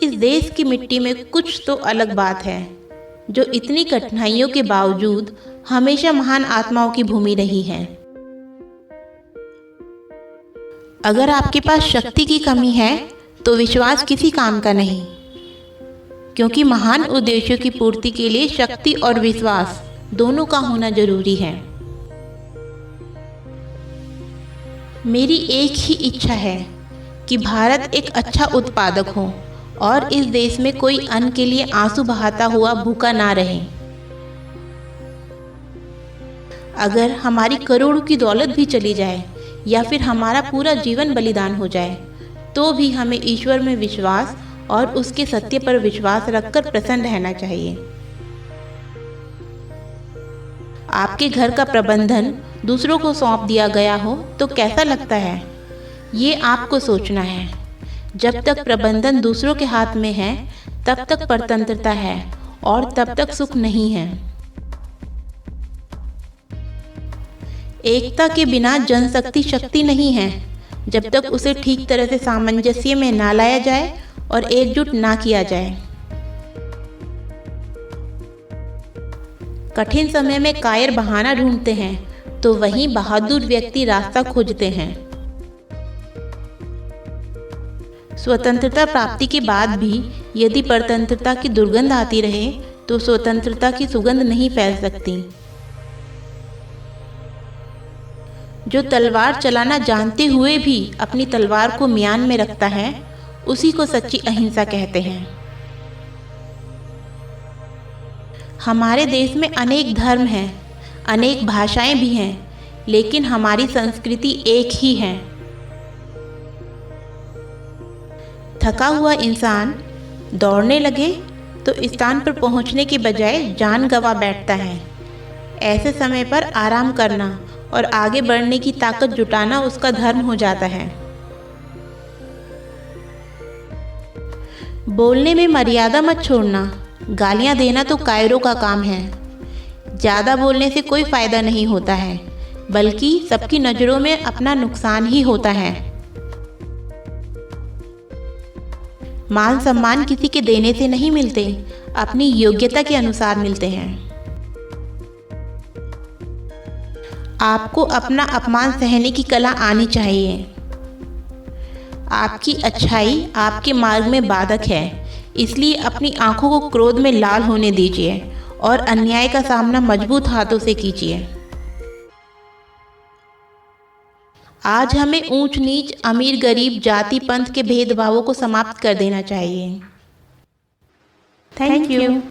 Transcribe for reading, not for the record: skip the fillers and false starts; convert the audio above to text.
इस देश की मिट्टी में कुछ तो अलग बात है, जो इतनी कठिनाइयों के बावजूद हमेशा महान आत्माओं की भूमि रही है। अगर आपके पास शक्ति की कमी है तो विश्वास किसी काम का नहीं, क्योंकि महान उद्देश्यों की पूर्ति के लिए शक्ति और विश्वास दोनों का होना जरूरी है। मेरी एक ही इच्छा है कि भारत एक अच्छा उत्पादक हो और इस देश में कोई अन्न के लिए आंसू बहाता हुआ भूखा ना रहे। अगर हमारी करोड़ों की दौलत भी चली जाए या फिर हमारा पूरा जीवन बलिदान हो जाए, तो भी हमें ईश्वर में विश्वास और उसके सत्य पर विश्वास रखकर प्रसन्न रहना चाहिए। आपके घर का प्रबंधन दूसरों को सौंप दिया गया हो तो कैसा लगता है, ये आपको सोचना है। जब तक प्रबंधन दूसरों के हाथ में है तब तक परतंत्रता है और तब तक सुख नहीं है। एकता के बिना जनशक्ति शक्ति नहीं है, जब तक उसे ठीक तरह से सामंजस्य में ना लाया जाए और एकजुट ना किया जाए। कठिन समय में कायर बहाना ढूंढते हैं तो वहीं बहादुर व्यक्ति रास्ता खोजते हैं। स्वतंत्रता प्राप्ति के बाद भी यदि परतंत्रता की दुर्गंध आती रहे तो स्वतंत्रता की सुगंध नहीं फैल सकती। जो तलवार चलाना जानते हुए भी अपनी तलवार को म्यान में रखता है, उसी को सच्ची अहिंसा कहते हैं। हमारे देश में अनेक धर्म हैं, अनेक भाषाएं भी हैं, लेकिन हमारी संस्कृति एक ही है। थका हुआ इंसान दौड़ने लगे तो स्थान पर पहुंचने के बजाय जान गंवा बैठता है। ऐसे समय पर आराम करना और आगे बढ़ने की ताकत जुटाना उसका धर्म हो जाता है। बोलने में मर्यादा मत छोड़ना, गालियां देना तो कायरों का काम है। ज़्यादा बोलने से कोई फायदा नहीं होता है, बल्कि सबकी नज़रों में अपना नुकसान ही होता है। मान सम्मान किसी के देने से नहीं मिलते, अपनी योग्यता के अनुसार मिलते हैं। आपको अपना अपमान सहने की कला आनी चाहिए। आपकी अच्छाई आपके मार्ग में बाधक है, इसलिए अपनी आंखों को क्रोध में लाल होने दीजिए और अन्याय का सामना मजबूत हाथों से कीजिए। आज हमें ऊंच नीच, अमीर गरीब, जाति पंथ के भेदभावों को समाप्त कर देना चाहिए। Thank you.